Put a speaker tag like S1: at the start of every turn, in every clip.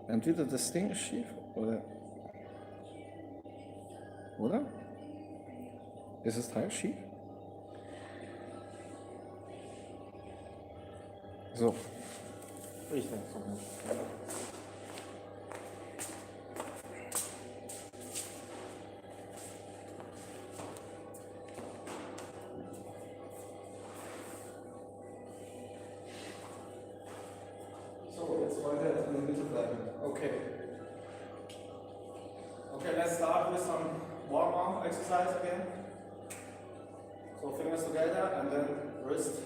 S1: Entweder das Ding ist schief oder? Ist das Teil schief? So.
S2: Ich denke so.
S1: So, jetzt weiter in der Mitte bleiben. Okay. Okay, let's start with some warm arm exercise again. So fingers together and then wrist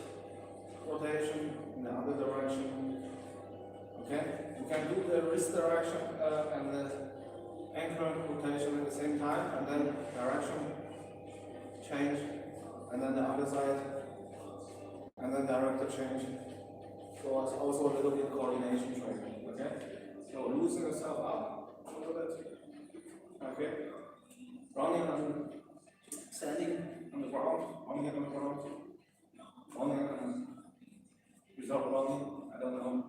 S1: rotation in the other direction. Okay? You can do the wrist direction and the ankle rotation at the same time, and then direction change, and then the other side, and then director change. So it's also a little bit coordination training. Okay? So loosen yourself up a little bit. Okay? Running and standing on the ground, running on the ground, running and without running, I don't know.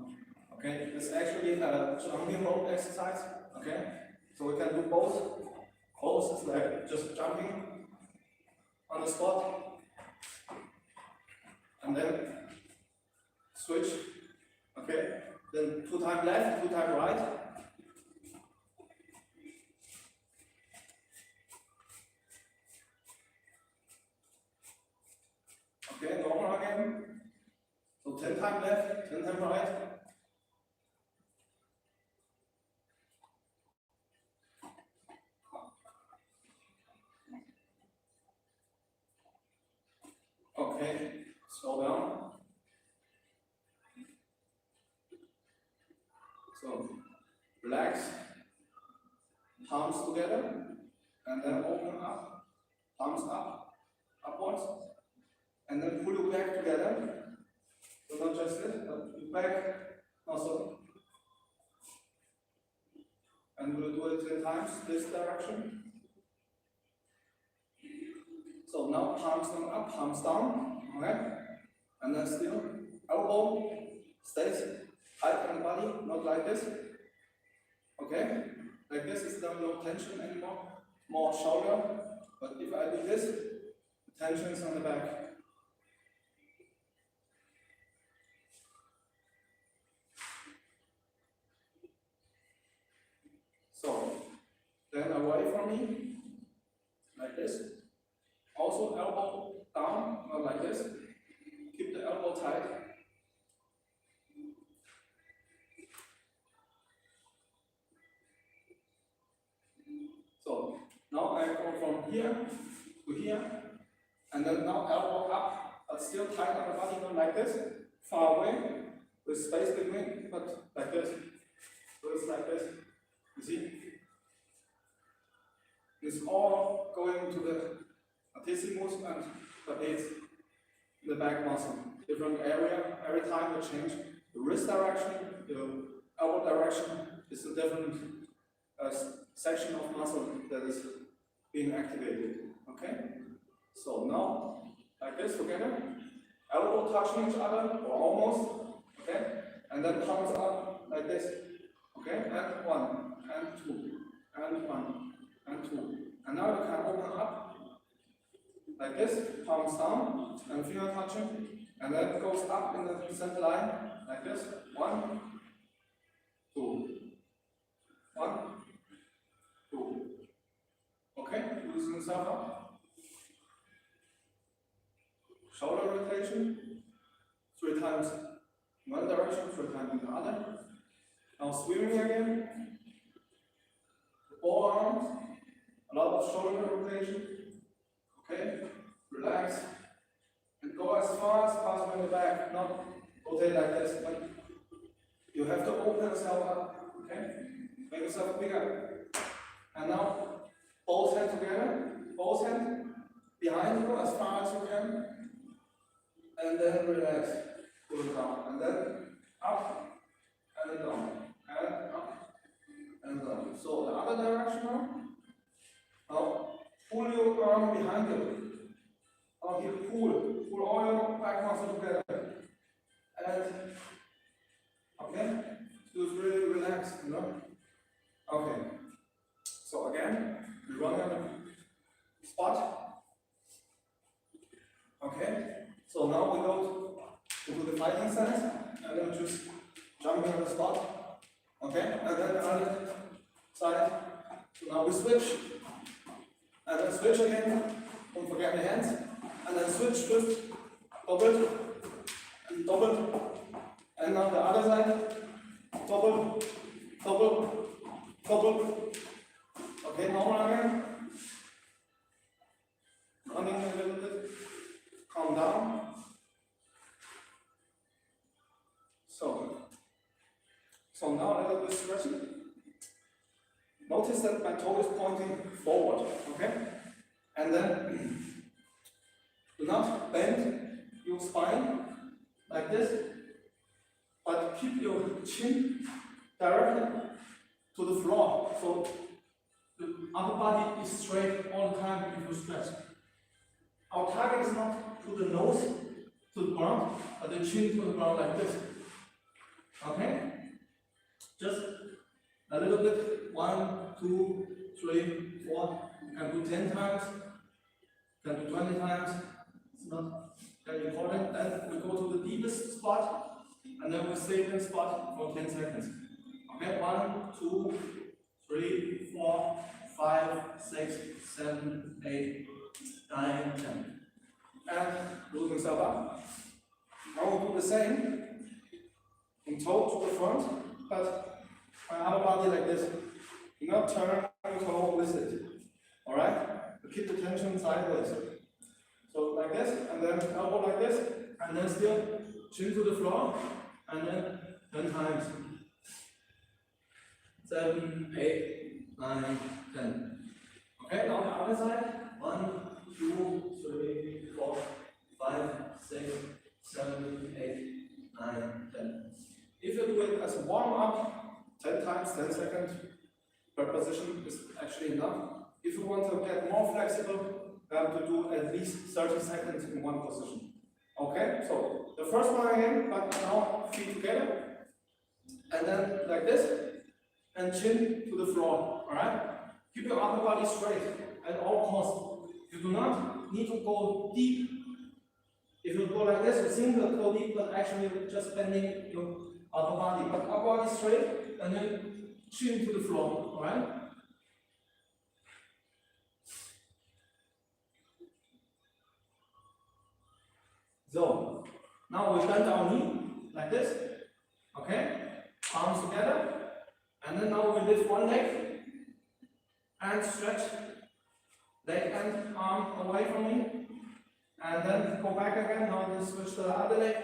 S1: Okay, it's actually a jumping rope exercise. Okay, so we can do both. Both is like just jumping on the spot and then switch. Okay, then 2 times left, 2 times right. Okay, normal again. So 10 times left, 10 times right. Okay, slow down. So relax, palms together, and then open up, palms up, upwards, and then pull you back together. So not just it, but you back also. And we'll do it 10 times this direction. So now palms on up, palms down, okay? And then still, elbow stays tight on the body, not like this. Okay? Like this is no tension anymore, more shoulder. But if I do this, the tension is on the back. So, then away from me, like this. Also elbow down, not like this. Keep the elbow tight. So, now I go from here to here, and then now elbow up, but still tight on the body, not like this. Far away, with space between, but like this. So it's like this. You see? It's all going to the latissimus and the aids in the back muscle. Different area, every time we change the wrist direction, the elbow direction is a different section of muscle that is being activated. Okay? So now, like this together, elbow touching each other, or almost, okay? And then palms up like this. Okay? And 1, and 2, and 1, and 2. And now you can open up like this, palms down, and finger touching, and then it goes up in the center line, like this. 1, 2, 1, 2. Okay, loosen yourself up. Shoulder rotation, 3 times in one direction, 3 times in the other. Now swimming again. Forearms, a lot of shoulder rotation. Okay, relax. And go as far as possible in the back, not rotate like this, but you have to open yourself up. Okay? Make yourself bigger. And now both hands together, both hands behind you as far as you can. And then relax. Pull it down. And then up and down. And up and down. So the other direction now. Now pull your arm behind you. Now here pull all your back muscles together. And okay, so it's really relaxed. relax, you know? Okay. So again, we run on the spot. Okay. So now we go to the fighting stance, and then just jumping on the spot. Okay. And then the other side. So now we switch, and then switch again. Don't forget the hands, and then switch, twist, double, and double. And now the other side, double, double, double. Okay, normal again. Running a little bit. Calm down. So now a little bit stretching. Notice that my toe is pointing forward. Okay? And then do not bend your spine like this, but keep your chin directly to the floor. So the upper body is straight all the time if you stretch. Our target is not to the nose, to the ground, but the chin to the ground like this. Okay? Just a little bit. 1, 2, 3, 4. You can do 10 times. You can do 20 times. It's not very important. Then we go to the deepest spot, and then we stay in the spot for 10 seconds. Okay? 1, 2, 3, 4, 5, 6, 7, 8, 9, 10. And loosen yourself up. Now we'll do the same. In toe to the front, but my upper body like this. Do not turn the toe with it. Alright? Keep the tension sideways. So like this, and then elbow like this, and then still chin to the floor, and then 10 times. 7, 8, 9, 10. Okay, now the other side. 1, 2, 3, 4, 5, 6, 7, 8, 9, 10. If you do it as a warm-up, 10 times, 10 seconds per position is actually enough. If you want to get more flexible, you have to do at least 30 seconds in one position. Okay, so the first one again, but now feet together, and then like this, and chin to the floor. Alright? Keep your upper body straight at all costs. You do not need to go deep. If you go like this, you think you'll go deep, but actually you're just bending your upper body. But upper body straight, and then chin to the floor. Alright? So, now we bend our knee like this. Okay? Arms together. And then now we lift one leg and stretch. Leg and arm away from me. And then go back again. Now we switch to the other leg.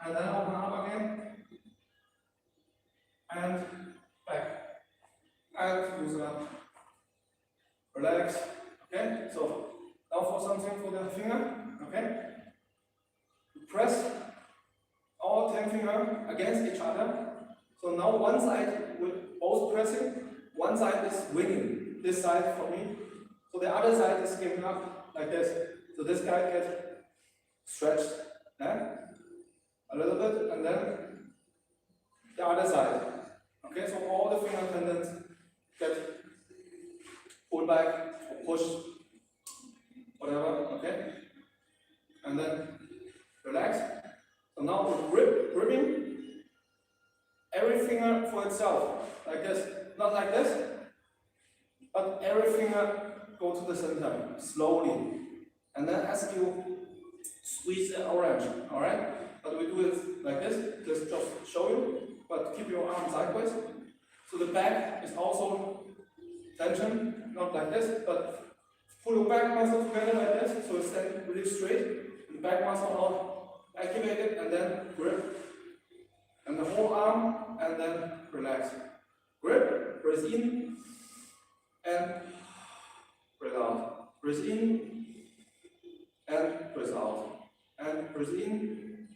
S1: And then open up again. And back. And loosen up. Relax. Okay? So, now for something for the finger. Okay? Press all 10 fingers against each other. So now one side with both pressing, one side is winning. This side for me. So the other side is giving up like this. So this guy gets stretched. Yeah? A little bit, and then the other side. Okay, so all the finger tendons get pulled back, or pushed, whatever, okay? And then relax. So now we're gripping every finger for itself, like this. Not like this, but every finger go to the center, slowly. And then as you squeeze the orange, alright? But we do it like this, just show you, but keep your arm sideways. So the back is also tension, not like this, but pull your back muscle together like this, so it's then really straight. The back muscle out, activated, and then grip. And the whole arm, and then relax. Grip, press in, and breathe out. Press in, and press out. And press in,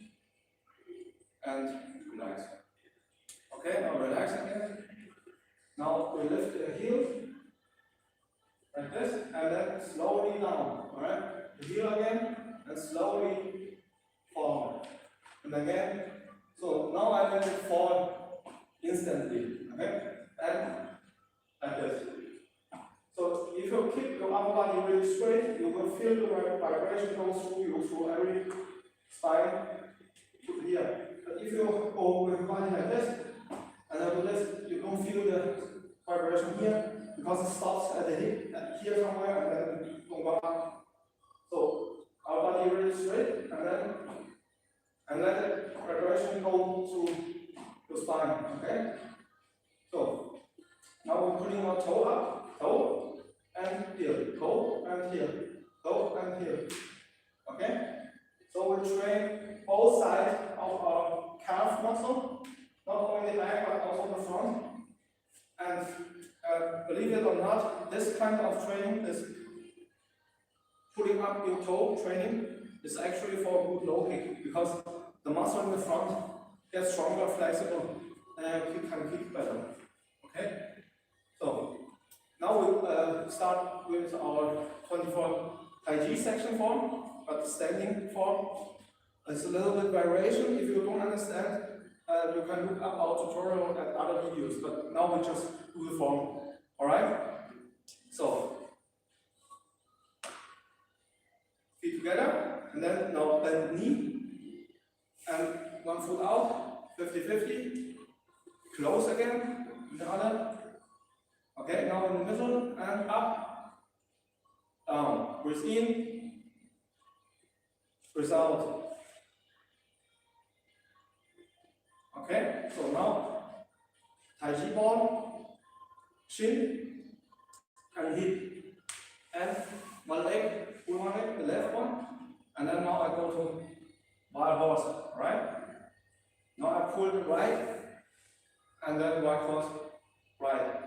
S1: and relax. Okay, now relax again. Now we lift the heel, like this, and then slowly down. Alright? The heel again, and slowly forward. And again, so now I let it fall instantly. Okay? And like this. So if you keep your upper body really straight, you will feel the vibration go through you through every spine to here. But if you go with your body like this, and then do this, you don't feel the vibration here because it stops at the hip, here somewhere, and then don't go up. So our body really straight, and let the vibration go through the spine. Okay? So now we're putting our toe up, toe, and here, toe, and here, toe, and here. Okay? So we train both sides of our calf muscle, not only the back but also the front. And believe it or not, this kind of training, this putting up your toe training, is actually for a good low kick because the muscle in the front gets stronger, flexible, and you can kick better. Okay? So now we start with our 24 Tai Chi section form, but standing form. It's a little bit variation. If you don't understand, you can look up our tutorial at other videos, but now we just do the form. Alright? So, feet together, and then now bend knee, and one foot out, 50-50, close again, the other. Okay, now in the middle, and up, down, breathe in, breathe out. Okay, so now, Tai Chi ball, chin, and hip, and one leg, pull one leg, the left one, and then now I go to wild horse, right? Now I pull the right, and then wild horse, right.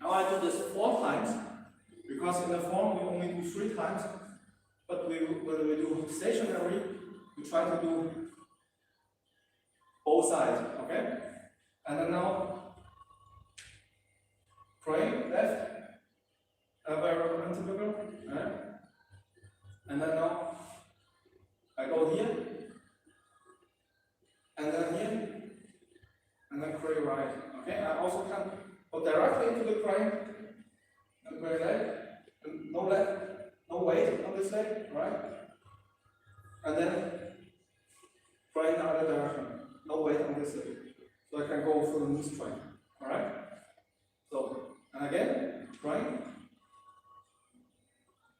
S1: Now I do this 4 times, because in the form we only do 3 times, but when we do stationary, we try to do both sides, okay? And then now, crane, left, very untypical, right? And then now, I go here, and then here, and then crane right, okay? I also can go directly into the crane, and crane leg, no weight on this leg, right? And then crane the other direction. No weight on this leg. So I can go for the knee strength. Alright? So, and again, right?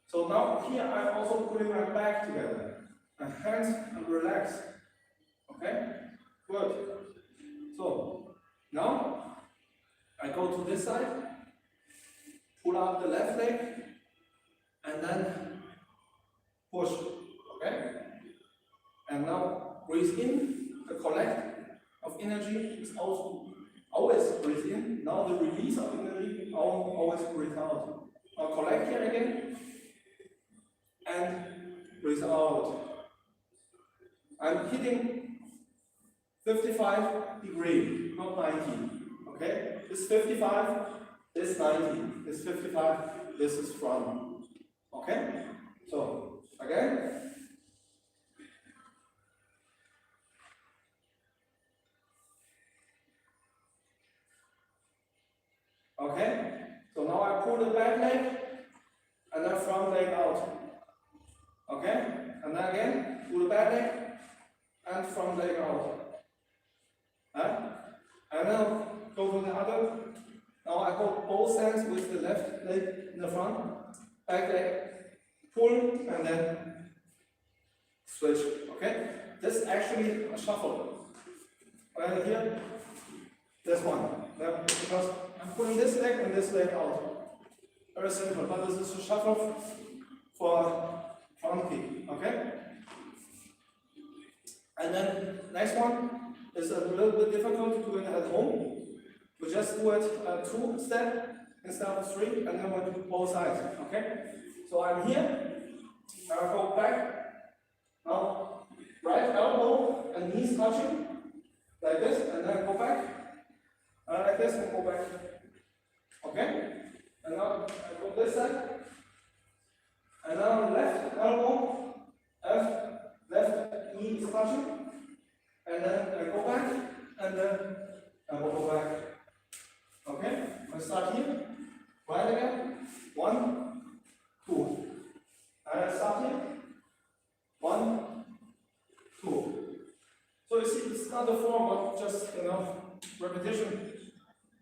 S1: So now here I'm also putting my back together. My hands and relax. Okay? Good. So, now I go to this side, pull up the left leg, and then push. Okay? And now breathe in. The collect of energy is also always breathe in. Now the release of energy always breathe out. Now collect here again and breathe out. I'm hitting 55 degree, not 90. Okay? This 55, this 90, this 55, this is front. Okay? So again. Okay, so now I pull the back leg and then front leg out. Okay, and then again, pull the back leg and front leg out. And now go to the other. Now I hold both hands with the left leg in the front, back leg, pull, and then switch. Okay, this is actually a shuffle. Right here, this one. Because I'm pulling this leg and this leg out. Very simple, but this is a shuffle for front kick, okay? And then next one is a little bit difficult to do it at home. We just do it 2 steps instead of 3, and then we do both sides, okay? So I'm here, now I go back, now right elbow and knees touching, like this, and then go back. Like this and go back. Okay? And now I go this side. And now left elbow, left knee is touching. And then I go back. and then we'll go back. Okay, I start here, right again, 1, 2. And I start here, 1, 2. So you see, it's not a form, but just repetition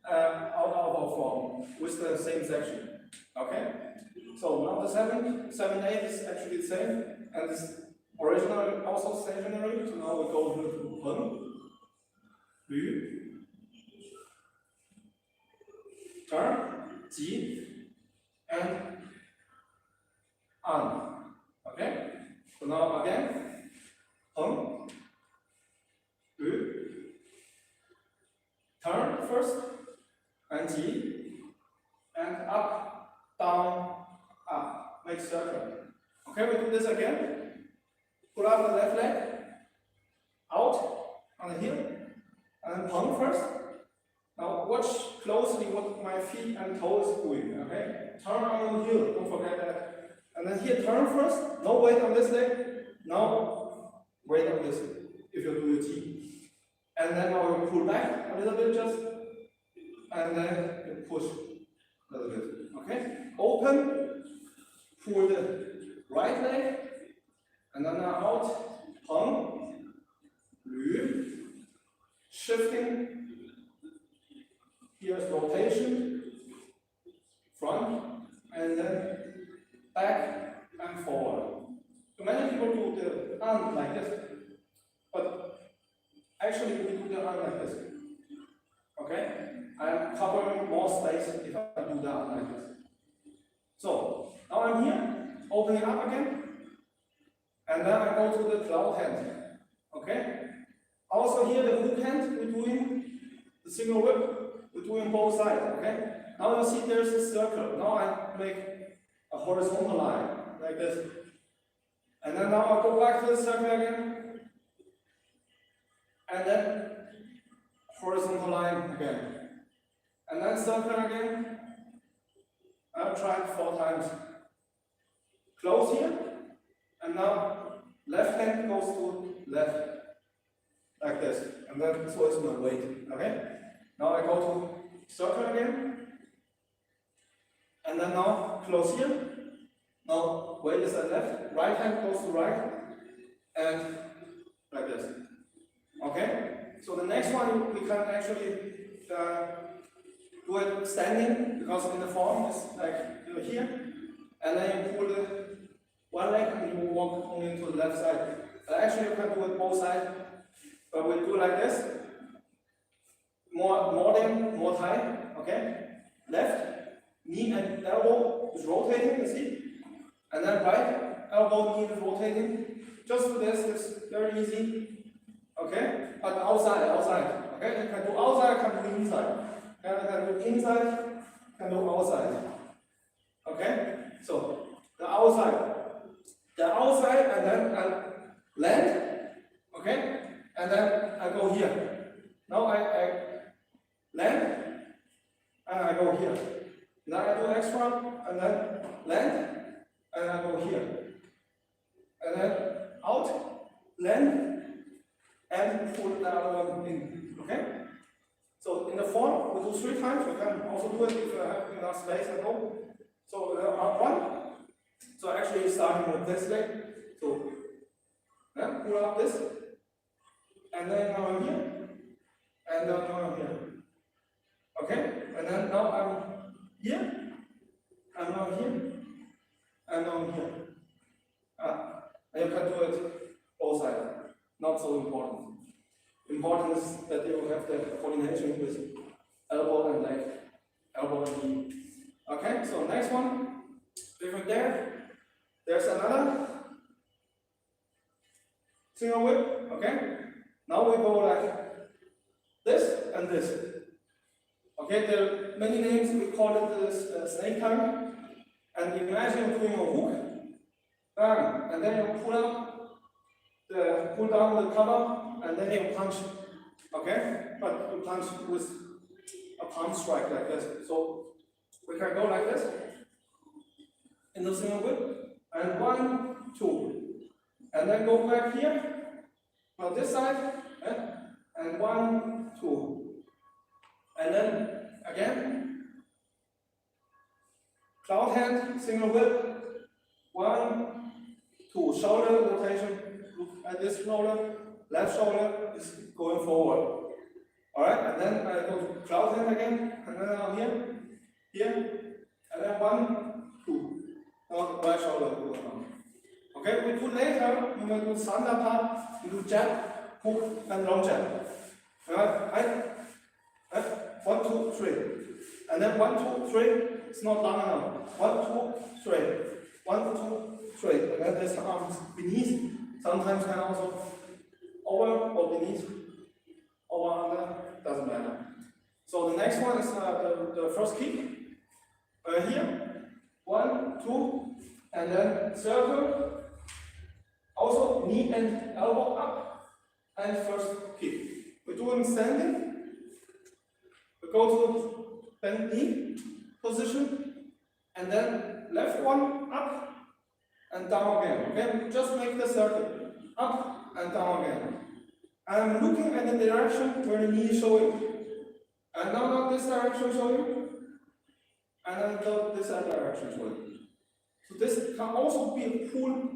S1: out of our form with the same section. Okay? So now the 7, 7, 8 is actually the same, and it's originally also stationary. So now we go to Hun, Lü, turn, Ji, and An. Okay? So now again, Hun, Lü, turn first, and Ji, and up, down, up, make circle. Okay, we do this again. Pull up the left leg, out on the heel, and then Peng first. Now watch closely what my feet and toes doing, okay? Turn on the heel, don't forget that. And then here, turn first, no weight on this leg, now weight on this, if you do your T. And then now you pull back a little bit just, and then you push a little bit, okay? Open, pull the right leg, and then now out, Peng, Lü, shifting. Here's rotation, front, and then back and forward. So many people do the arm like this, but actually we do the arm like this. Okay? I'm covering more space if I do the arm like this. So now I'm here, opening up again, and then I go to the cloud hand. Okay? Also here the hook hand, we're doing the single whip. We're doing both sides, okay? Now you see there's a circle. Now I make a horizontal line, like this. And then now I go back to the circle again. And then horizontal line again. And then circle again. I'll try it 4 times. Close here. And now left hand goes to left. Like this. And then so it's my weight, okay? Now I go to circle again, and then now close here. Now weight is at left, right hand goes to right, and like this. Okay? So the next one we can actually do it standing, because in the form is like here, and then you pull the one leg and you walk only to the left side. Actually you can do it both sides, but we do like this. More high, okay? Left, knee and elbow is rotating, you see? And then right, elbow, knee is rotating. Just do this, it's very easy. Okay? But outside, okay? You can do outside, can do inside. Okay? You can do inside, can do outside. Okay? So, the outside, and then I land, okay? And then I go here. Now I land, and I go here. Now I do extra, and then land, and I go here. And then out, land, and pull the other one in. Okay? So in the form, we do 3 times. You can also do it if you have enough space at home. So 1. So actually starting with this leg. So pull up this, and then now I'm here, and then now I'm here. Okay? And then now I'm here, and now I'm here, and now I'm here. And you can do it both sides. Not so important. Important is that you have the coordination with elbow and leg, elbow and knee. Okay? So next one, different there. There's another single whip. Okay? Now we go like this and this. Okay, there are many names, we call it this snake tongue. And imagine doing a hook, and then you pull down the cover, and then you punch. Okay? But you punch with a palm strike like this. So we can go like this in the single whip, and 1, 2. And then go back here, on this side, and and 1, 2. And then again, cloud hand, single whip, 1, 2. Shoulder rotation, look at this shoulder, left shoulder is going forward. Alright, and then I go to cloud hand again, and then I'm here, and then 1, 2. Now the right shoulder will go down. Okay, we do later, you will do Sanda part, you do jab, hook, and long jab. Alright, 1, 2, 3. And then 1, 2, 3, it's not long enough. 1, 2, 3. 1, 2, 3. And then this arm is beneath. Sometimes can also over or beneath, over under, doesn't matter. So the next one is the first kick. Here, 1, 2, and then circle. Also knee and elbow up, and first kick. We're doing standing. We go to bend knee position, and then left one up and down again. Okay, just make the circle up and down again. I'm looking at the direction where the knee is showing, and now not this direction showing, and then this direction showing. So this can also be a pull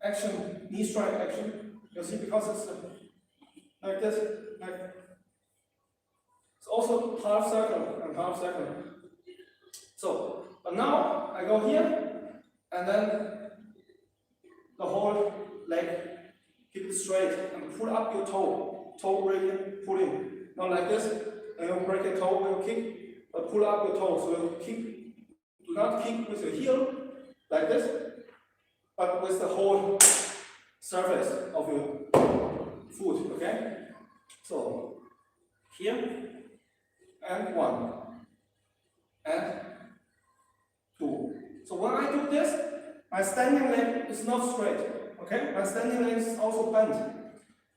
S1: action, knee strike action. You see, because it's like this, like it's also half circle and half circle. So, but now I go here, and then the whole leg, keep it straight and pull up your toe really pull in. Not like this, and you break your toe when you kick, but pull up your toe. So you kick, do not kick with your heel like this, but with the whole surface of your foot, okay? So, here, and 1, and 2. So when I do this, my standing leg is not straight, okay? My standing leg is also bent.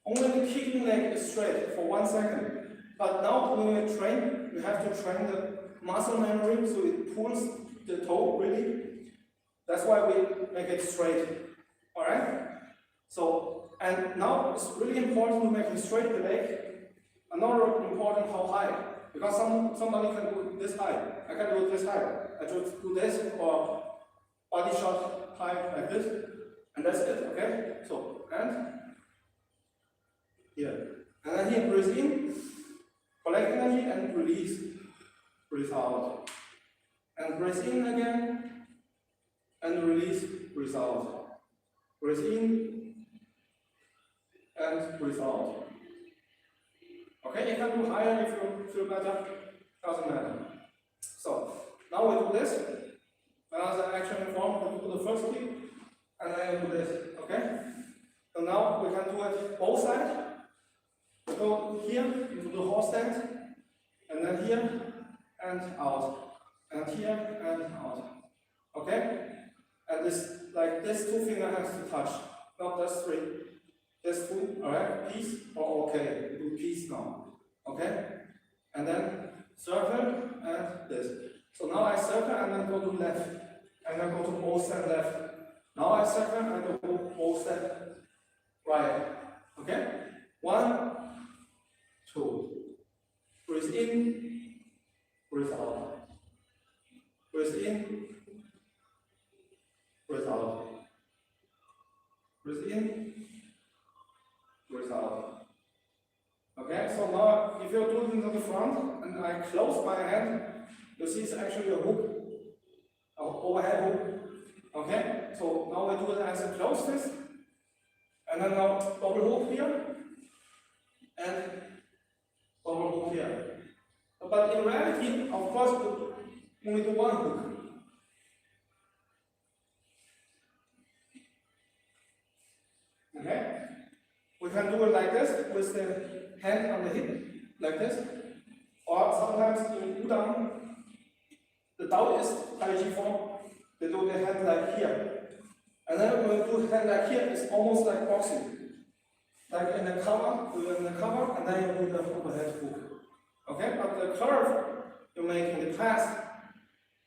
S1: Only the kicking leg is straight for 1 second. But now when we train, we have to train the muscle memory so it pulls the toe really. That's why we make it straight, alright? So, and now it's really important to make it straight the leg. Another important how high, because somebody can do this high. I can do this high. I just do this or body shot high like this, and that's it, okay? So, and here. And then here, breathe in, collect energy, and release. Breathe out. And breathe in again, and release, breathe out. Breathe in, and breathe out. Okay, you can do higher if you feel better, doesn't matter. So, now we do this. As an action form, we do the first kick, and then do this, okay? So now we can do it both sides. We go here, you do the horse stand, and then here, and out. And here, and out. Okay? And this, like this 2 finger has to touch, not this 3. This 2, alright? Peace or okay? We do peace now. Okay? And then circle and this. So now I circle and then go to left. And then go to both stand left. Now I circle and go to both stand right. Okay? 1, 2. Breathe in, breathe out. Breathe in, breathe out. Breathe in, breathe out. Okay, so now if you're doing it to the front and I close my hand, you see it's actually a hook, an overhead hook. Okay, so now I do it as a closed fist, and then now double hook here, and double hook here. But in reality, of course, we only do 1 hook. Okay? We can do it like this, with the hand on the hip, like this. Or sometimes in Udang, the Taoist Tai Chi form, they do the hand like here. And then when we do hand like here, it's almost like boxing. Like in the cover, we do in the cover, and then you do the overhead hook. Okay? But the curve you make in the class,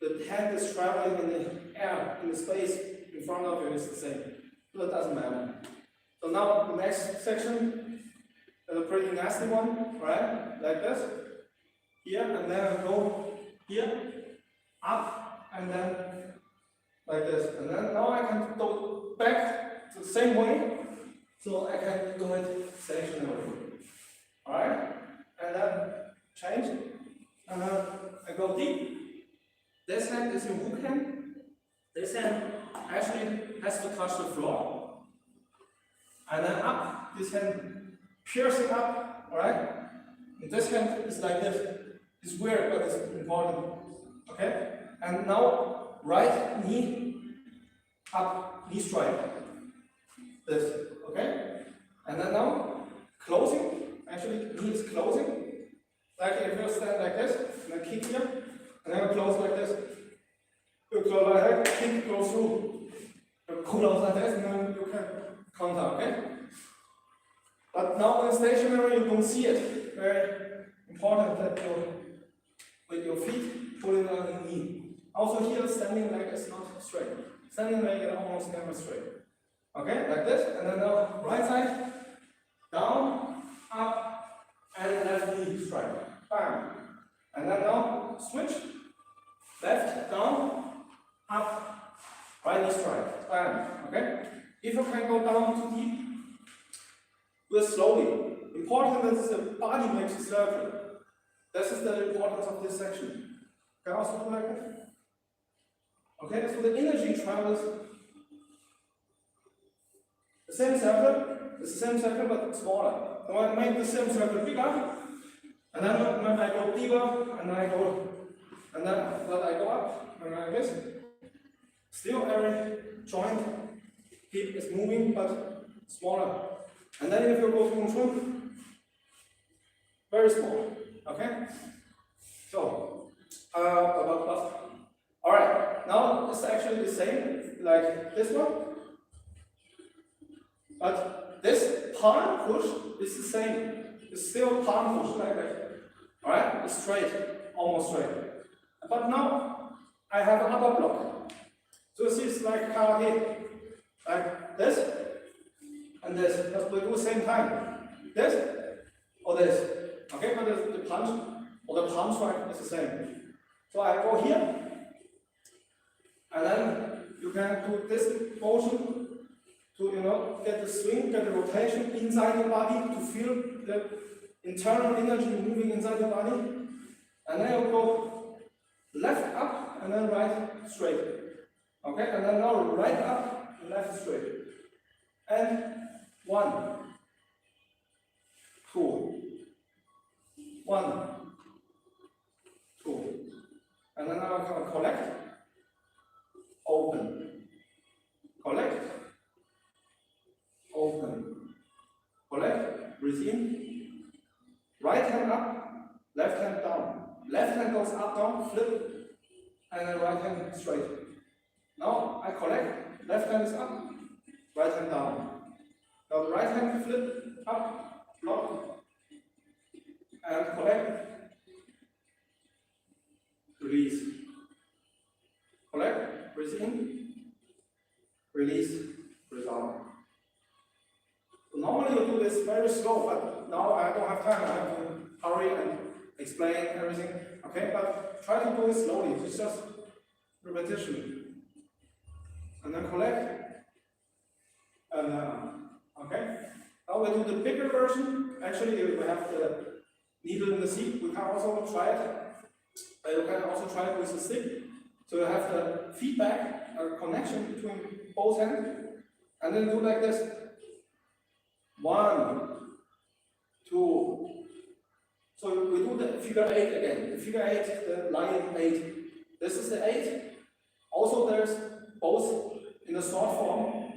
S1: the hand is traveling in the air, in the space in front of you is the same. So it doesn't matter. So now the next section, a pretty nasty one, right? Like this. Here, and then I go here, up, and then like this. And then now I can go back to the same way, so I can do it stationary. Alright? And then change, and then I go deep. This hand is your hook hand. This hand actually has to touch the floor. And then up, this hand piercing up, alright? And this hand is like this. It's weird, but it's important. Okay? And now, right knee up, knee strike. This, okay? And then now, closing. Actually, knee is closing. Like if you stand like this, and then kick here, and then close like this. You close like that, kick, go through. You close like this, and then you can counter, okay? But now in stationary, you don't see it. Very important that you, with your feet, pulling on the knee. Also here, standing leg is not straight. Standing leg is almost never straight. Okay, like this, and then now right side, down, up, and left knee strike. Bam. And then now switch, left, down, up, right knee strike. Bam. Okay? If you can go down too deep, do it slowly. Important that the body makes a circle. This is the importance of this section. Can I also do like that? Okay, so the energy travels the same circle, it's the same circle but smaller. So I make the same circle bigger, and then I go deeper, and then I go up, and like this. Still every joint hip is moving, but smaller. And then if you go to Chun, very small. Okay? So, alright, now it's actually the same like this one. But this palm push is the same. It's still palm push like that. Alright? It's straight, almost straight. But now I have an upper block. So this is like karate. Like this and this. But we do the same time. This or this. Okay, but the punch or the palm strike is the same. So I go here, and then you can do this motion to get the swing, get the rotation inside the body to feel the internal energy moving inside the body. And then you go left up and then right straight. Okay, and then now right up and left straight. And 1, 2. 1, 2. And then I'm going to collect, open, collect, open, collect, breathe in, right hand up, left hand down. Left hand goes up, down, flip, and then right hand straight. Now I collect, left hand is up, right hand down. Now the right hand flip, up, block, and collect, release. Collect, breathe in, release, breathe out. So normally you do this very slow, but now I don't have time. I have to hurry and explain everything. Okay, but try to do it slowly. It's just repetition. And then collect, and okay. Now we do the bigger version. Actually, we have the needle in the seat. We can also try it. You can also try it with a stick. So you have the feedback, a connection between both hands, and then do like this. 1, 2. So we do the figure 8 again. The figure 8, the lion 8. This is the 8. Also, there's both in the short form,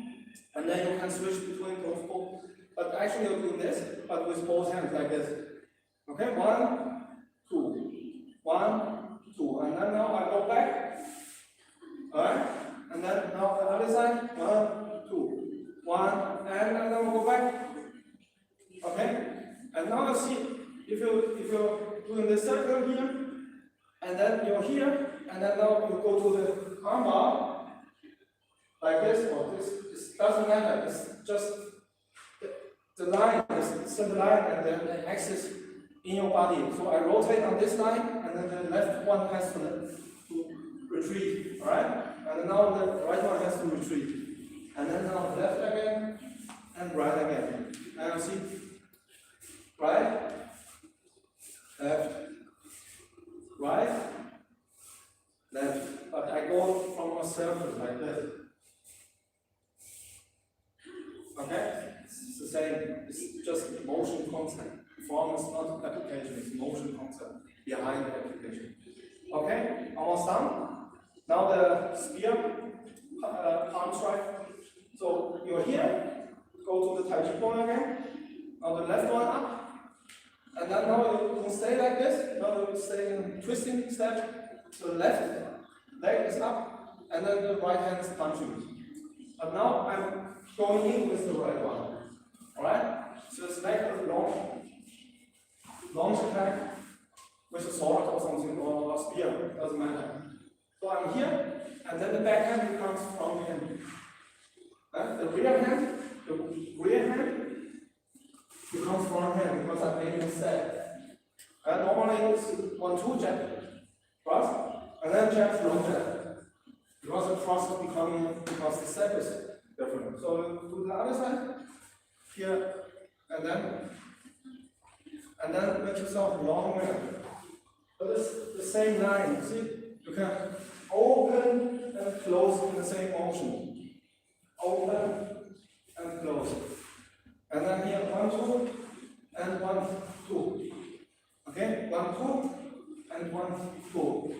S1: and then you can switch between both. But actually, you're doing this, but with both hands like this. Okay, 1, 2, 1, 2, and then now I go back. Alright, and then now the other side. 1, 2, 1, and then we'll go back. Okay, and now you see if you're doing the circle here, and then you're here, and then now you go to the armbar like this or this. It doesn't matter. It's just the line is the line and the axis in your body. So I rotate on this line, and then the left one has to retreat, alright? And now the right one has to retreat. And then now left again, and right again. And you see, right, left, right, left. But I go from a circle like this. Okay? It's the same, it's just motion concept. Form is not application, it's motion concept behind the application. Okay? Almost done. Now the spear palm strike. So you're here, go to the Tai Chi point again. Now the left one up. And then now you can stay like this. Now you stay in twisting step. So the left leg is up, and then the right hand is punching. But now I'm going in with the right one. Alright? So it's like a long attack with a sword or something, or a spear, doesn't matter. So I'm here, and then the backhand comes from him. The rear hand becomes front hand because I made a mistake. Normally it's 1-2 jab, cross, and then jab, long jab. Because the cross is becoming, because the step is different. So to the other side, here, and then make yourself longer. But it's the same line, see? You can open and close in the same motion. Open and close. And then here 1, 2, and 1, 2. Okay? 1, 2, and 1, 2.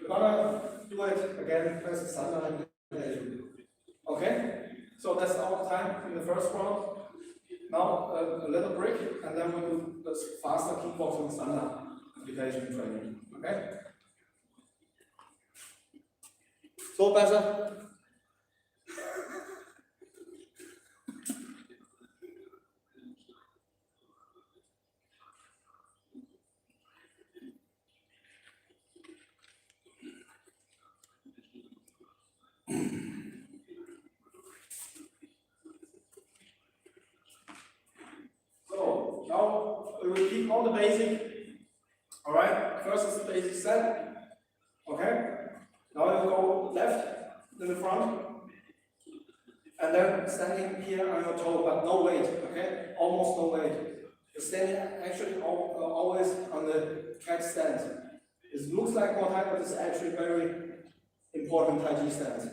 S1: We're gonna do it again with Sanda. Okay? So that's our time in the first round. Now a little break, and then we do this faster kickboxing Sanda application training. Okay? So better. So now we repeat all the basic. Alright, first is the basic set. Okay? Now you go left in the front, and then standing here on your toe, but no weight, okay? Almost no weight. You're standing actually always on the cat stance. It looks like more tight, but it's actually very important Tai Chi stance.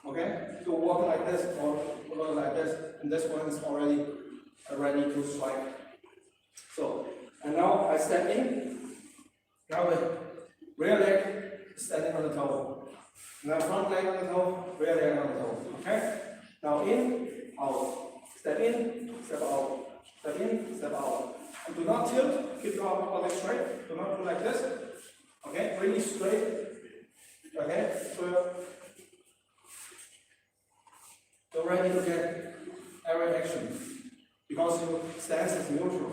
S1: Okay? So walk like this or walk like this, and this one is already ready to strike. So, and now I step in. Now the rear leg is standing on the toe. Now front leg on the toe, rear leg on the toe. Okay? Now in, out. Step in, step out. Step in, step out. And do not tilt, keep your upper leg straight. Do not do like this. Okay? Really straight. Okay? So you're ready to get every action. Because your stance is neutral.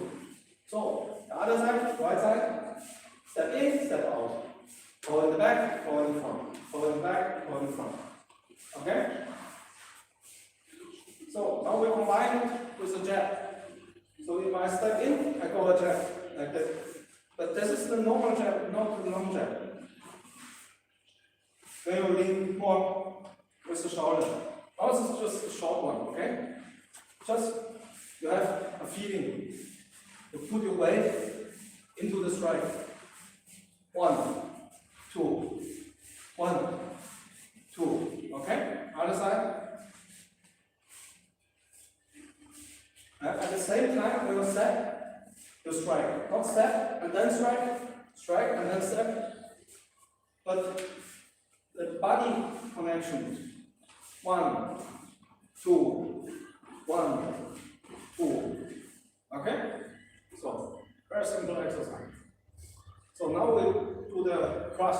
S1: So, the other side, right side. Step in, step out. Go in the back, go in the front. Go in the back, go in the front. Okay? So now we combine it with a jab. So if I step in, I go a jab like this. But this is the normal jab, not the long jab. Then you lean more with the shoulder. Now this is just a short one, okay? Just you have a feeling. You put your weight into the strike. 1, 2, 1, 2. Okay? Other side. At the same time, when you step, you strike. Not step and then strike, strike and then step. But the body connection. 1, 2, 1, 2. Okay? So, very simple exercise. So now we do the cross.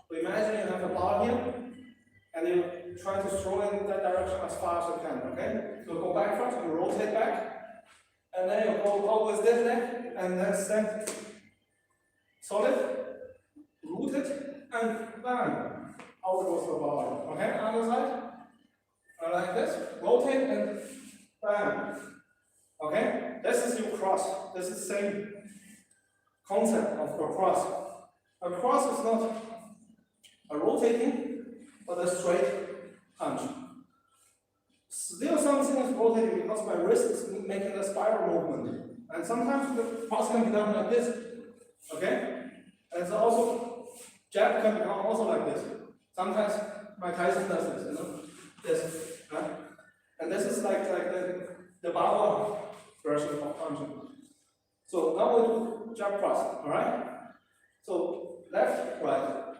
S1: So imagine you have a ball here, and you try to throw in that direction as far as you can, okay? So go back first, you rotate back, and then you go out with this leg, and then stand solid, rooted, and bang, out goes the ball. Okay, other side, like this, rotate and bang. Okay? This is your cross. This is the same concept of a cross. A cross is not a rotating, but a straight punch. Still something is rotating because my wrist is making a spiral movement. And sometimes the cross can be done like this. Okay? And so also, jab can become also like this. Sometimes my Tyson does this, you know? This. Right? And this is like the Baba version of punching. So now we do jab cross, alright? So left, right,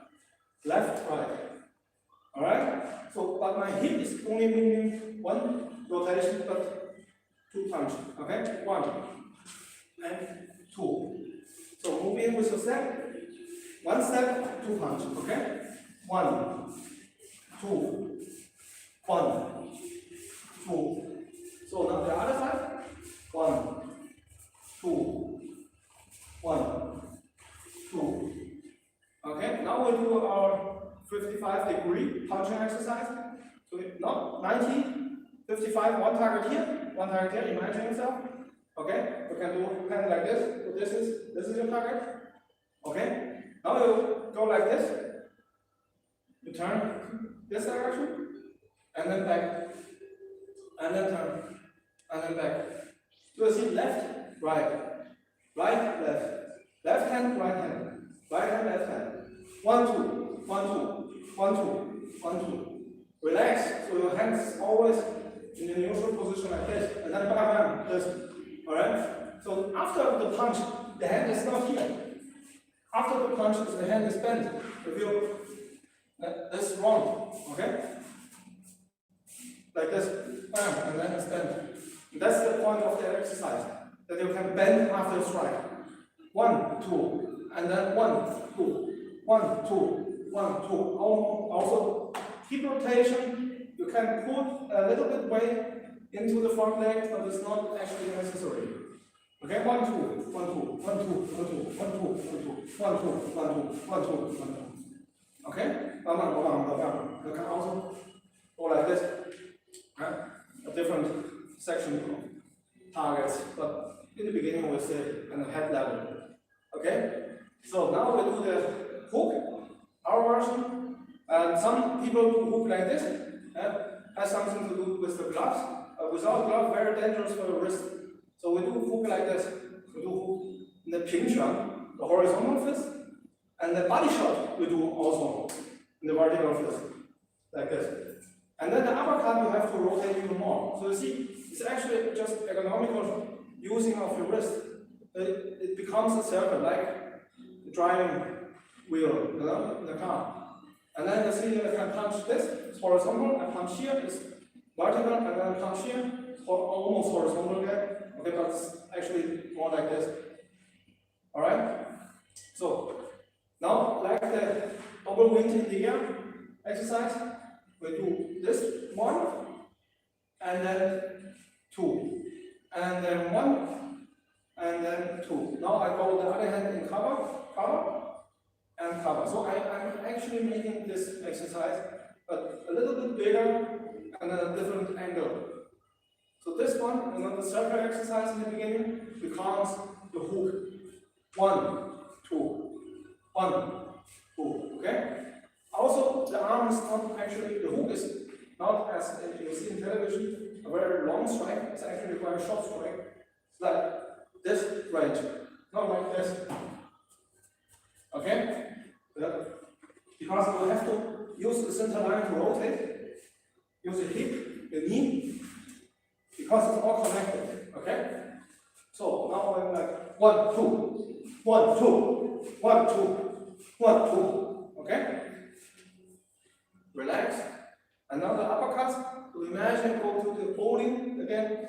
S1: left, right. Alright? So but my hip is only moving one rotation but two punch. Okay? One and two. So moving with your step. One step, two punch. Okay? One, two, one, two. So now the other side. One, two, one, two. Okay, now we do our 55-degree punching exercise. So not 90, 55, one target here, imagine yourself. Okay, you can do hand like this. So this is your target. Okay, now you go like this. You turn this direction, and then back, and then turn, and then back. So you see left, right, right, left, left hand, right hand, right hand, left hand. 1, 2, 1, 2, 1, 2, 1, 2. Relax, so your hands always in the neutral position like this, and then bam, bam, this. Alright? So after the punch, the hand is not here. After the punch, the hand is bent. If you this is wrong, okay? Like this, bam, and then it's bent. That's the point of the exercise, that you can bend after a strike. 1, 2, and then 1, 2, 1, 2, 1, 2. Also, hip rotation, you can put a little bit weight into the front leg, but it's not actually necessary. Okay, 1, 2, 1, 2, 1, 2, 1, 2, 1, 2, 1, 2, 1, 2, 1, 2, 1, 2, 1, 2. Okay? You can also go like this. A different section of targets, but in the beginning we say at the head level. Okay? So now we do the hook, our version. And some people do hook like this. Has something to do with the gloves. Without gloves, very dangerous for your wrist. So we do hook like this. We do hook in the pinchuan, the horizontal fist, and the body shot we do also in the vertical fist, like this. And then the uppercut you have to rotate even more. So you see, it's actually just economical using of your wrist. It becomes a circle, like the driving wheel, you know, in the car. And then you see you can punch this, it's horizontal, and punch here, it's vertical, and then punch here, it's almost horizontal again. Okay, but it's actually more like this. Alright? So, now, like the double wind in the air exercise, we do this 1, and then 2, and then 1, and then 2. Now I go the other hand in cover, and cover. So I'm actually making this exercise, but a little bit bigger and a different angle. So this one is not the circle exercise in the beginning, becomes the hook. 1, 2, 1, 2. Okay? Also, the arm is not actually, the hook is not as you see in television, a very long strike, it's actually a very short strike. It's like this range, not like this. Okay? Because we have to use the center line to rotate, use the hip, the knee, because it's all connected. Okay? So now I'm like 1, 2, 1, 2, 1, 2, 1, 2. Okay? Relax. And now the uppercut, so imagine go to the bowling again.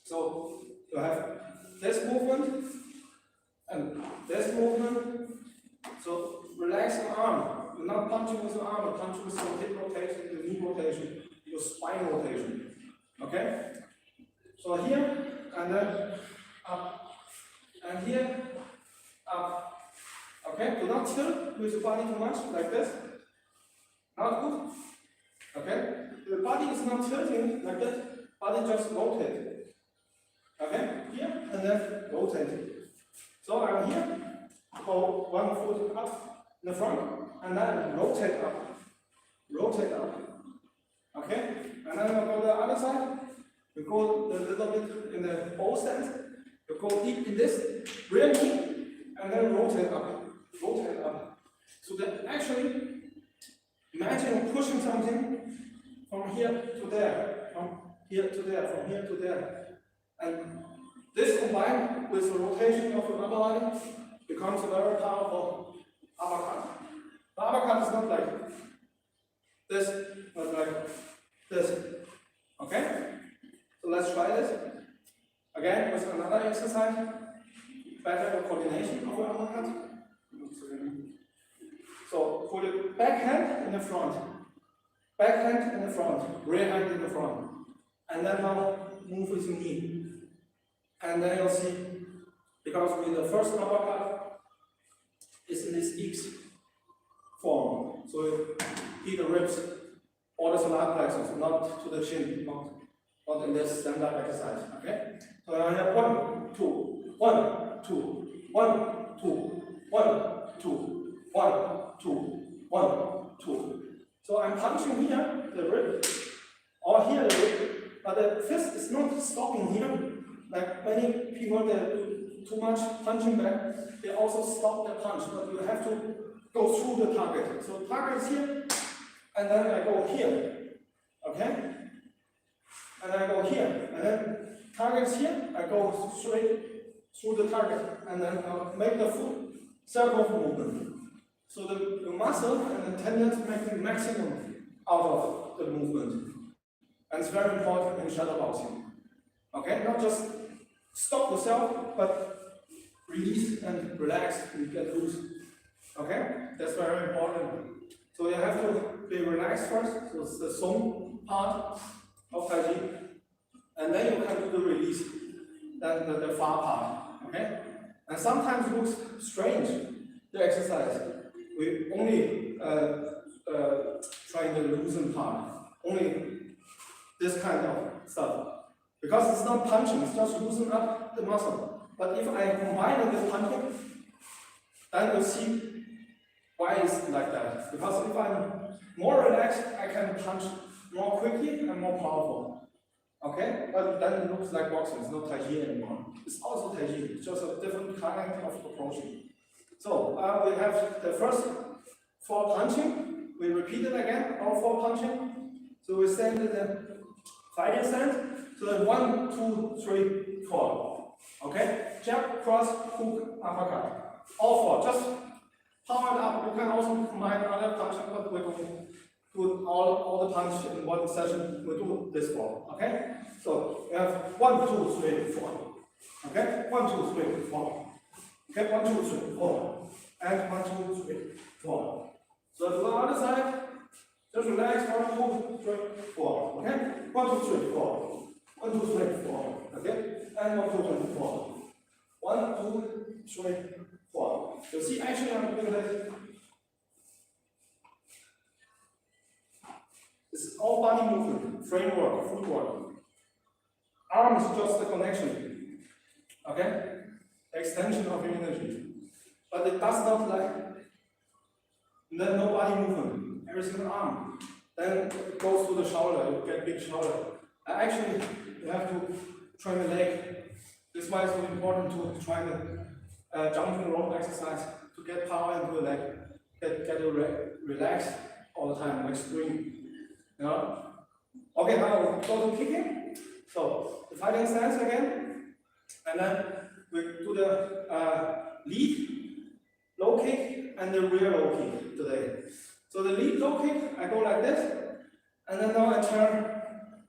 S1: So you have this movement and this movement. So relax the arm. You're not punching with your arm, you're punching with your hip rotation, your knee rotation, your spine rotation. Okay? So here, and then up, and here, up. Okay? Do not tilt with your body too much, like this. Not good. Okay? The body is not tilting like that, body just rotates. Okay, here, and then rotate. So I'm here, go 1 foot up in the front, and then rotate up. Okay, and then I go to the other side. You go a little bit in the bow stance. You go deep in this, rear knee, and then rotate up. So that actually, imagine pushing something from here to there, from here to there, from here to there. And this combined with the rotation of the upper body becomes a very powerful uppercut. The uppercut is not like this, but like this. Okay? So let's try this. Again, with another exercise. Better coordination of the uppercut. So put it backhand in the front. Backhand in the front. Rear hand in the front. And then now move with the knee. And then you'll see, because with the first uppercut is in this X form. So you hit the ribs or the solar plexus, not to the chin, not in this stand-up exercise. Okay? So I have 1, 2, 1, 2, 1, 2, 1, 2, 1, 2, 1, 2. So I'm punching here the rib, or here the rib, but the fist is not stopping here. Like many people that do too much punching back, they also stop the punch, but you have to go through the target. So target is here, and then I go here. Okay? And I go here, and then target is here, I go straight through the target, and then I'll make the full circle movement. So the muscle and the tendons make the maximum out of the movement. And it's very important in shadow boxing. Okay, not just stop yourself, but release and relax and get loose. Okay, that's very important. So you have to be relaxed first, so it's the song part of Tai Chi. And then you can do the release, then the far part. Okay? And sometimes it looks strange, the exercise. We only trying the loosen part, only this kind of stuff. Because it's not punching, it's just loosen up the muscle. But if I combine it with punching, then you'll see why it's like that. Because if I'm more relaxed, I can punch more quickly and more powerful. Okay? But then it looks like boxing, it's not Tai Chi anymore. It's also Tai Chi, it's just a different kind of approaching. So we have the first 4 punching, we repeat it again, all 4 punching. So we stand in the fighting stance. So then 1, 2, 3, 4. Okay? Jab, cross, hook, uppercut. All 4. Just power it up. You can also combine other punches, but we don't do all the punch in one session. We do this 4. Okay? So we have 1, 2, 3, 4. Okay? 1, 2, 3, 4. Okay? 1, 2, 3, 4. And 1, 2, 3, 4. So to the other side, just relax. 1, 2, 3, 4. Okay? 1, 2, 3, 4. 1, 2, 3, 4. Okay? And 1, 2, 3, 4. 1, 2, 3, 4. You see, actually, I'm doing that. This is all body movement, framework, footwork. Arm is just the connection. Okay? Extension of your energy. But it does not like, then no body movement. Everything arm. Then it goes to the shoulder, you get big shoulder. Actually, you have to train the leg. This is why it's so important to try the jumping rope exercise to get power into the leg. Get you relaxed all the time, like spring. You know? Okay, now we'll go to kicking. So, the fighting stance again. And then we do the lead, low kick, and the rear low kick today. So the lead low kick, I go like this. And then now I turn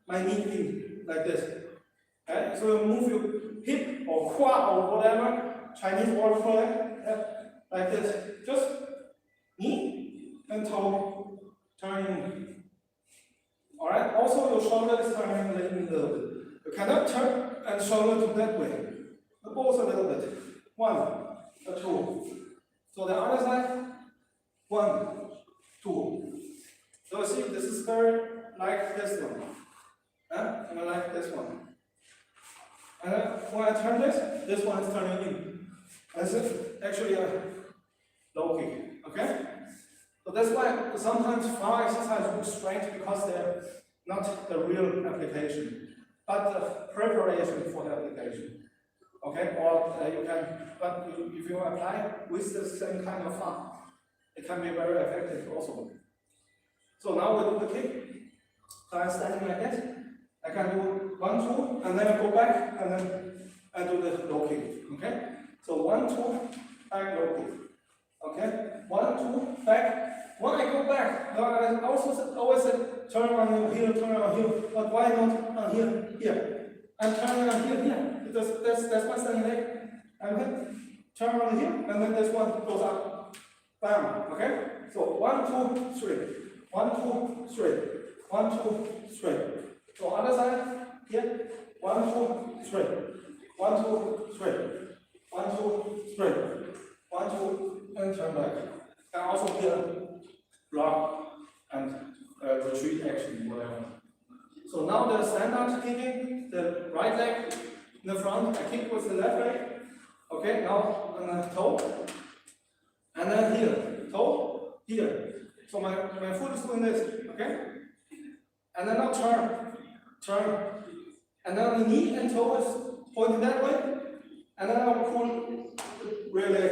S1: my knee in, like this. Okay? So you move your hip or quad or whatever, Chinese word for it, like this. Just knee and toe turning. Alright? Also your shoulder is turning a little bit. You cannot turn and shoulder to that way. Both a little bit. 1, 2. So the other side, 1, 2. So see, this is very like this one. And like this one. And then when I turn this one is turning in. This is actually a low kick, okay? So that's why sometimes farm exercise looks strange because they're not the real application, but the preparation for the application. Okay, or you can, but if you apply with the same kind of farm, it can be very effective also. So now we do the kick. So I'm standing like this. I can do 1, 2, and then I go back, and then I do the low kick. Okay? So 1, 2, back, low kick. Okay? 1, 2, back. When I go back, I also always say, turn around here, turn around here. But why not on here, here? I'm turning around here, here. Because that's my standing leg. And then turn around here, and then this one goes up. Bam. Okay? So 1, 2, 3. 1, 2, 3. 1, 2, 3. So other side, here, 1, 2, 3. 1, 2, 3. 1, 2, 3. 1, 2, and turn back. And also here, block and retreat action, whatever. So now the standard kicking, the right leg in the front, I kick with the left leg. Okay, now on the toe. And then here, toe, here. So my foot is doing this, okay? And then now turn. And then the knee and toe is pointing that way. And then I'll pull the rear leg.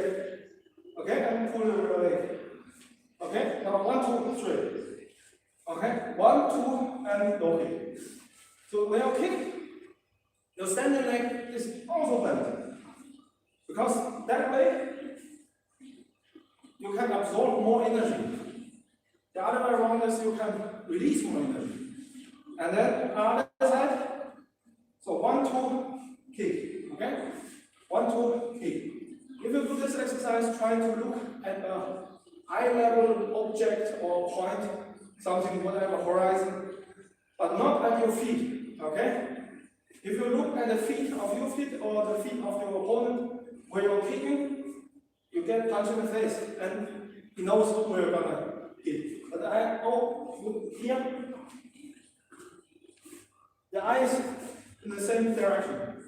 S1: Okay, and pull the rear leg. Okay, now 1, 2, 3. Okay, 1, 2, and low kick. So when you kick, your standing leg is also bent. Because that way, you can absorb more energy. The other way around is you can release more energy. And then other side, so 1, 2, kick, okay? 1, 2, kick. If you do this exercise, try to look at a eye-level object or point, something, whatever, horizon, but not at your feet, okay? If you look at the feet of your feet or the feet of your opponent, where you're kicking, you get punched in the face, and he knows where you're gonna hit. But I go here, the eye is in the same direction,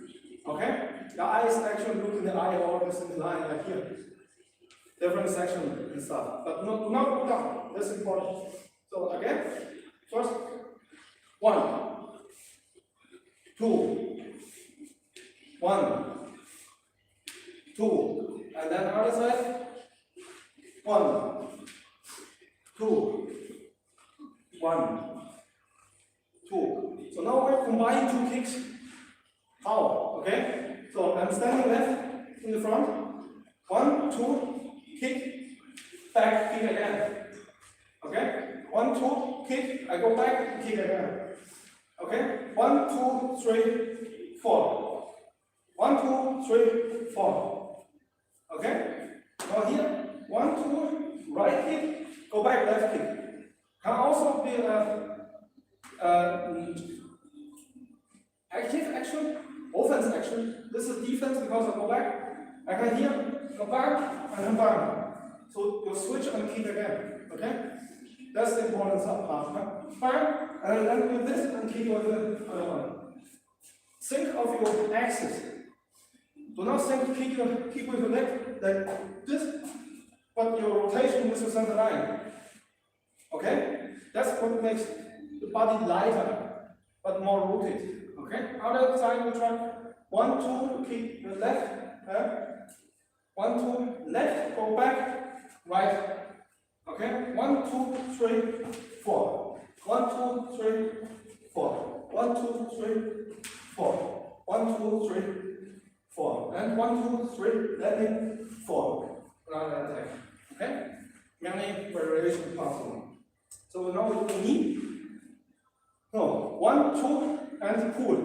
S1: okay? The eye is actually looking the eye organs in the line like here. Different section and stuff, but not go down. That's important. So again, first 1, 2, 1, 2, and then other side 1, 2, 1, 2. So now we're combining 2 kicks. How? Okay. So I'm standing left in the front. 1, 2. Kick, back, kick again. Okay? 1, 2, kick, I go back, kick again. Okay? 1, 2, 3, 4. 1, 2, 3, 4. Okay? Now here, 1, 2, right kick, go back, left kick. Can also be active action, offense action. This is defense because I go back. I can here, go back, and then bang. So you switch and kick again. Okay? That's the important part. Bang, and then with this and kick with the other one. Think of your axis. Do not think kick with your leg like this, but your rotation with the center line. Okay? That's what makes the body lighter, but more rooted. Okay? Other side we try 1, 2, kick the left. 1, 2, left, go back, right. Okay? 1, 2, 3, 4. 1, 2, 3, 4. 1, 2, 3, 4. 1, 2, 3, 4. And 1, 2, 3, landing, 4. Another attack. Okay? Many variations possible. So now we knee. No, 1, 2, and pull.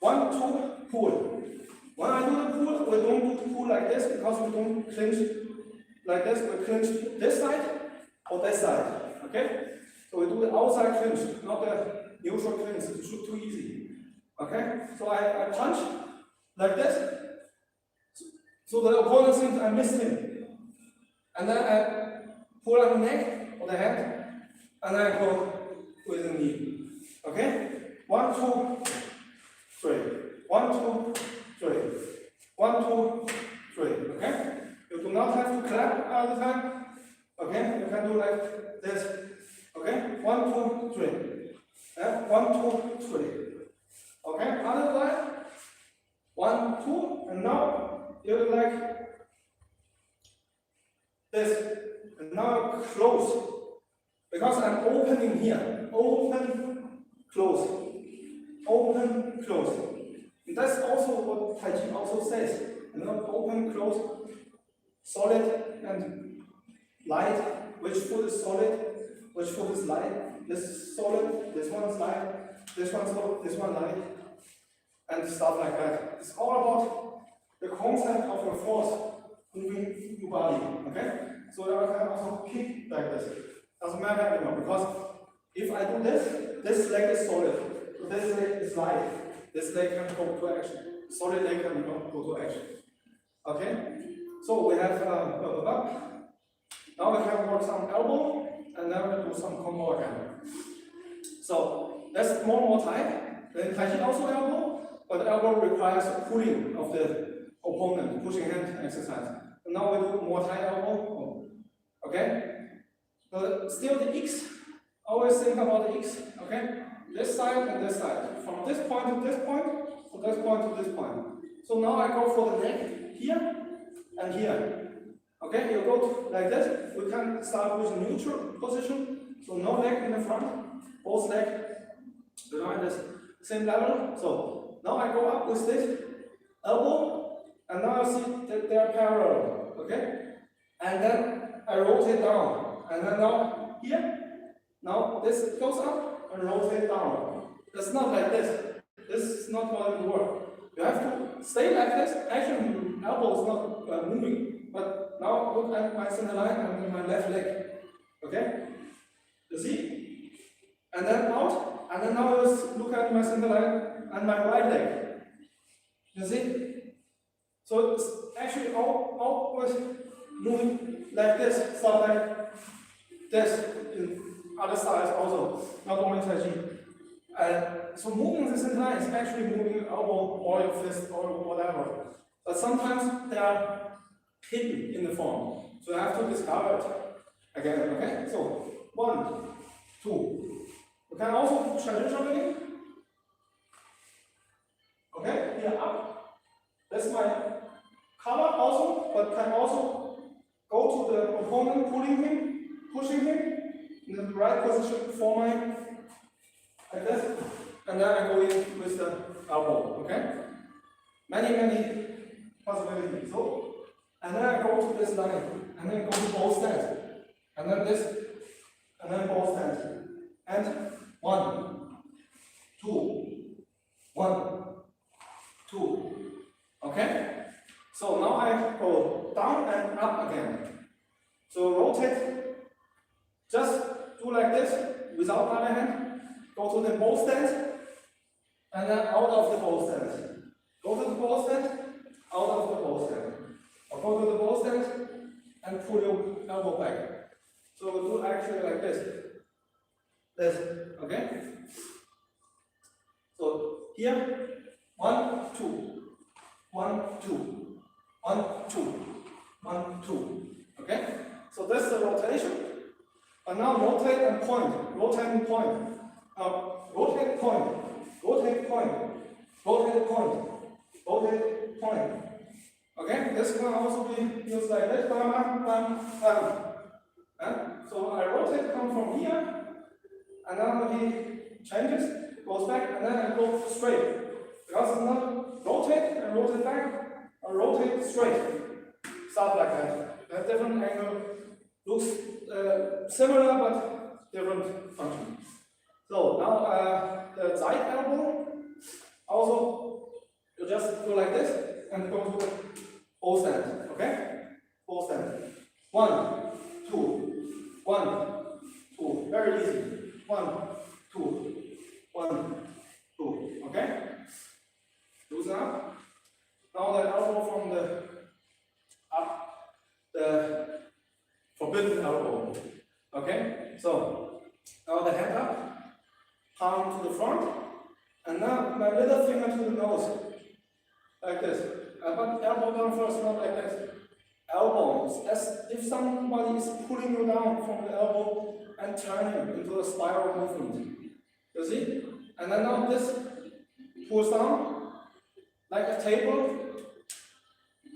S1: 1, 2, pull. When I do the pull, we don't do the pull like this because we don't clinch like this. We clinch this side or this side. Okay? So we do the outside clinch, not the neutral clinch. It's too easy. Okay? So I punch like this. So the opponent thinks I missed him. And then I pull on the neck or the hand, and then I go with the knee. Okay? 1, 2, 3. 1, 2, 3. 1, 2, 3. Okay? You do not have to clap all the time. Okay? You can do like this. Okay? 1, 2, 3. 1, 2, 3. Okay? Other side. 1, 2, and now you do like this. And now close. Because I'm opening here. Open, close. Open, close. And that's also what Tai Chi also says. You know, open, close, solid and light. Which foot is solid? Which foot is light? This is solid, this one is light, this one's solid, this one light, and stuff like that. It's all about the concept of your force moving your body. Okay? So I can also kick like this. Doesn't matter anymore, because if I do this, this leg is solid, this leg is light, this leg can go to action, solid leg can go to action. Okay? So we have now we can work some elbow, and then we do some combo again. So that's more tight. Then Tai Chi also elbow, but elbow requires pulling of the opponent, pushing hand exercise. And now we do more tight elbow. Okay? But still the X, always think about the X, okay? This side and this side. From this point to this point, from this point to this point. So now I go for the neck here and here. Okay, you go to, like this. We can start with a neutral position. So no leg in the front, both legs behind the same level. So now I go up with this elbow, and now I see that they are parallel. Okay? And then I rotate down. And then now here, now this goes up and rotate down. It's not like this. This is not going to work. You have to stay like this. Actually, elbow is not moving. But now look at my center line and my left leg. Okay? You see? And then out. And then now just look at my center line and my right leg. You see? So it's actually always moving like this, stuff like this in other styles also, not only Tai Chi. So moving the center line is actually moving elbow or your fist or whatever. But sometimes they are hidden in the form. So you have to discover it again, okay? So 1, 2. You can also traditionally, okay, here up. That's my color also, but can also go to the opponent, pulling him, pushing him in the right position for my, like this, and then I go in with the elbow, okay? Many possibilities. So, and then I go to this line, and then go to both stands, and then this, and then both stands, and 1, 2, 1, 2, okay? So now I go down and up again. So rotate. Just do like this without other hand. Go to the ball stand and then out of the ball stand. Go to the ball stand, out of the ball stand. Or go to the ball stand and pull your elbow back. So we'll do actually like this. This, okay? So here, 1, 2, 1, 2, 1, 2, 1, 2. Okay? So that's the rotation. And now rotate and point, rotate and point. Rotate, point, rotate, point, rotate, point, rotate, point. Okay, this can also be used like this. Bam, bam, bam, bam. So I rotate, come from here, and then he changes, goes back, and then I go straight. Because it's not rotate and rotate back, or rotate straight. Stuff like that. A different angle looks similar but different function. So now the side elbow, also you just go like this and go to both stands, okay? Both stands. 1, 2, 1, 2. Very easy. 1, 2, 1, 2. Okay? Loosen up. Now the elbow from the up, the forbidden elbow. Okay? So now the hand up, palm to the front, and now my little finger to the nose. like this. But elbow down first, not like this. Elbow, as if somebody is pulling you down from the elbow and turning into a spiral movement. You see? And then now this pulls down like a table,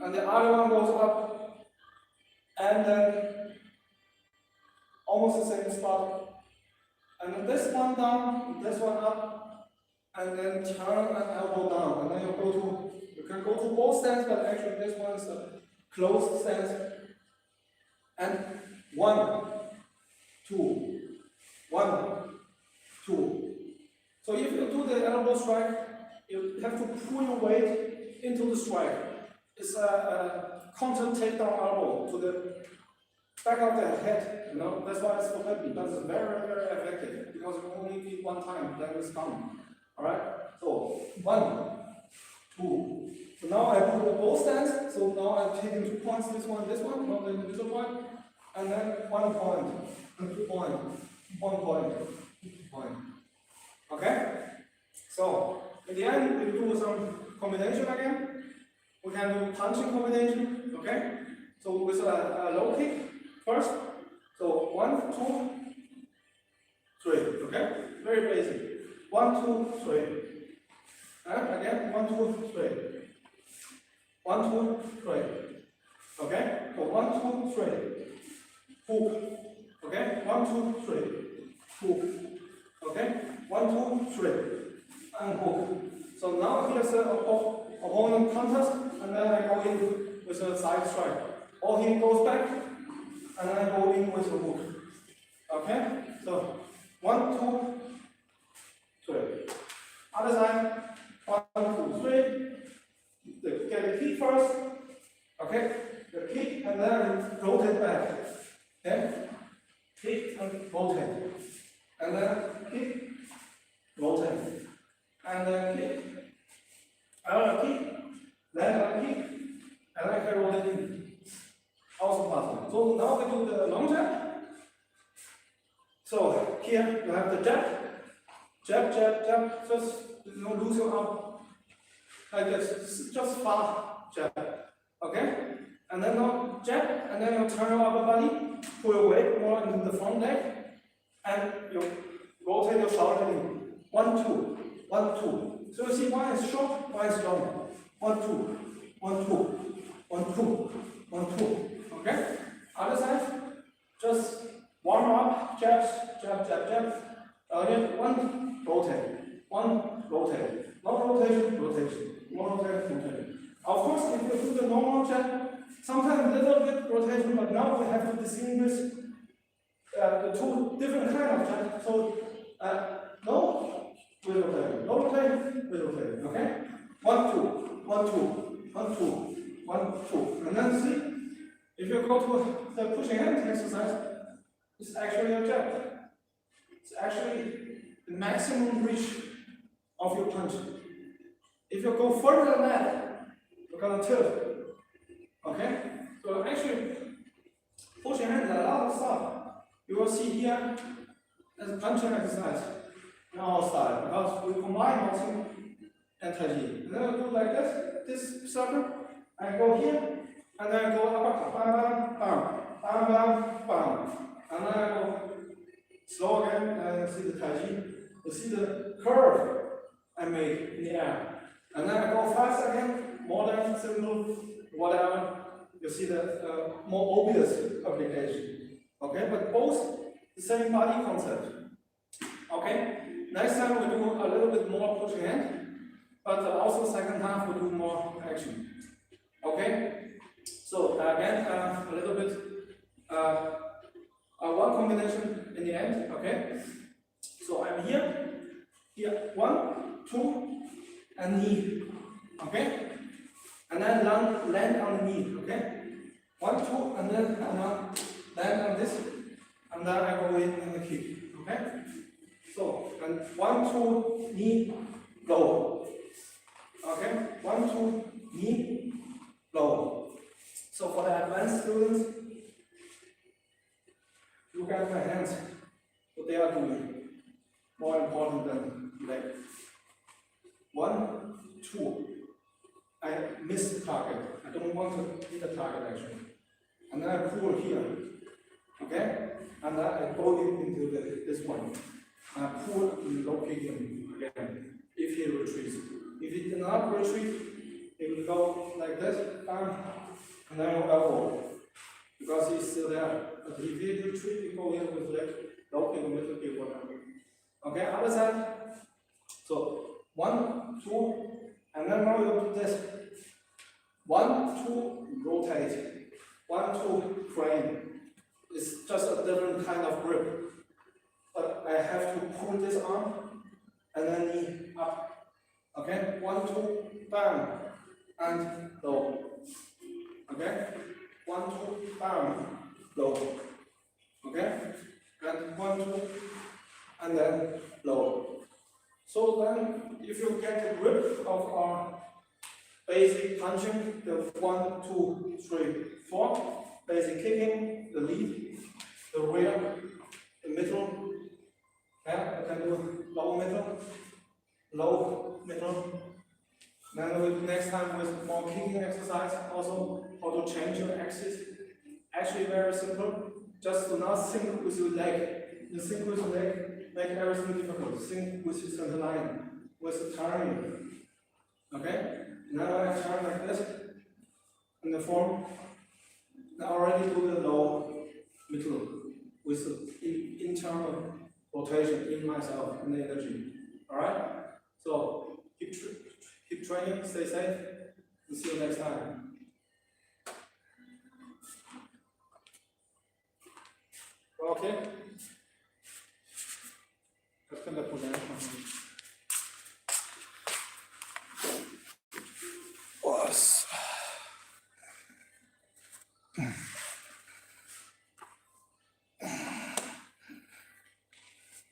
S1: and the other one goes up, and then almost the same spot. And then this one down, this one up, and then turn and elbow down. And then you can go to both stands, but actually this one is a closed stance. And 1, 2, 1, 2. So if you do the elbow strike, you have to pull your weight into the strike. It's a constant takedown elbow to the back of the head. You know, that's why it's forbidden, but it's very, very effective because you only need one time, then it's done. Alright? So 1, 2. So now I do the both stands. So now I'm taking 2 points, this one, not the individual one. And then 1 point, and 2 point, 1 point, 2 point. Okay? So in the end, we do some combination again. We can do punching combination. Okay? So with a low kick first. So 1, 2, 3. Okay? Very basic. 1, 2, 3. And again, 1, 2, 3. 1, 2, 3. Okay? So 1, 2, 3. Hook. Okay? 1, 2, 3. Hook. Okay? 1, 2, 3. And hook. So now here's the opponent counters, and then I go in with a side strike. Or he goes back, and then I go in with a hook. Okay? So 1, 2, 3. Other side. 1, 2, 3. Get the kick first. Okay? The kick, and then rotate back. Okay? Kick and rotate. And then kick, rotate. And then kick. Another kick. Then another kick. And then I can rotate in. Also possible. So now we do the long jab. So here you have the jab. Jab, jab, jab. Just lose your arm. Like this. Just far jab. Okay? And then now jab, and then you turn your upper body, pull your weight more into the front leg, and you rotate your shoulder in. 1, 2, 1, 2. So you see one is short, one is long. 1, 2, 1, 2, 1, 2, 1, 2. Okay? Other side, just warm up, jabs, jab, jab, jab. Again, 1, rotate, 1, rotate. No rotation, rotation. No rotation, rotation. Of course, if you do the normal jab, sometimes a little bit rotation, but now we have to distinguish the 2 different kinds of jabs. So, no, with rotation. No rotation, with rotation. Okay? 1, 2, 1, 2, 1, 2, 1, 2. And then see, if you go to the pushing hand exercise, it's actually a jab. It's actually the maximum reach of your punch. If you go further than that, you're gonna tilt. Okay? So actually, pushing hand is a lot of stuff. You will see here as a punching exercise in our style, because we combine boxing and Tai Chi. And then I do like this circle, I go here, and then I go up, bam, bam, bam, bam, bam. And then I go slow again, and you see the Tai Chi. You see the curve I make in the air. And then I go fast again, more than simple, whatever. You see the more obvious application. Okay, but both the same body concept. Okay, next time we do a little bit more pushing hand, but also second half we do more action. Okay, so again a little bit one combination in the end. Okay, so I'm here, 1, 2, and knee. Okay. And then land on the knee, okay? 1, 2, and then land on this, and then I go in the kick, okay? So, and 1, 2, knee, low. Okay? 1, 2, knee, low. So for the advanced students, look at my hands, what they are doing. More important than leg. 1, 2. I miss the target. I don't want to hit the target actually. And then I pull here. Okay? And then I go into this one. And I pull and low kick him again. If he retreats. If he did not retreat, he will go like this, bam, and then elbow. Because he's still there. But if he retreat, he go in with leg, low kick, middle kick, whatever. Okay, other side. So 1, 2, and then now you do this. 1, 2, rotate. 1, 2, crane. It's just a different kind of grip. But I have to pull this arm and then knee up. Okay? 1, 2, bam, and low. Okay? 1, 2, bam, low. Okay? And 1, 2, and then low. So then, if you get the grip of our basic punching, the 1, 2, 3, 4, basic kicking, the lead, the rear, the middle. Yeah, I can do low, middle, low, middle. Then next time with more kicking exercise, also how to change your axis. Actually very simple. Just do not sync with your leg. You sync with your leg, make everything difficult. Sync with your center line, with the turning. Okay? Now I turn like this in the form. I already do the low, middle with the internal rotation in myself and the energy. Alright? So keep training, stay safe, and see you next time. Okay?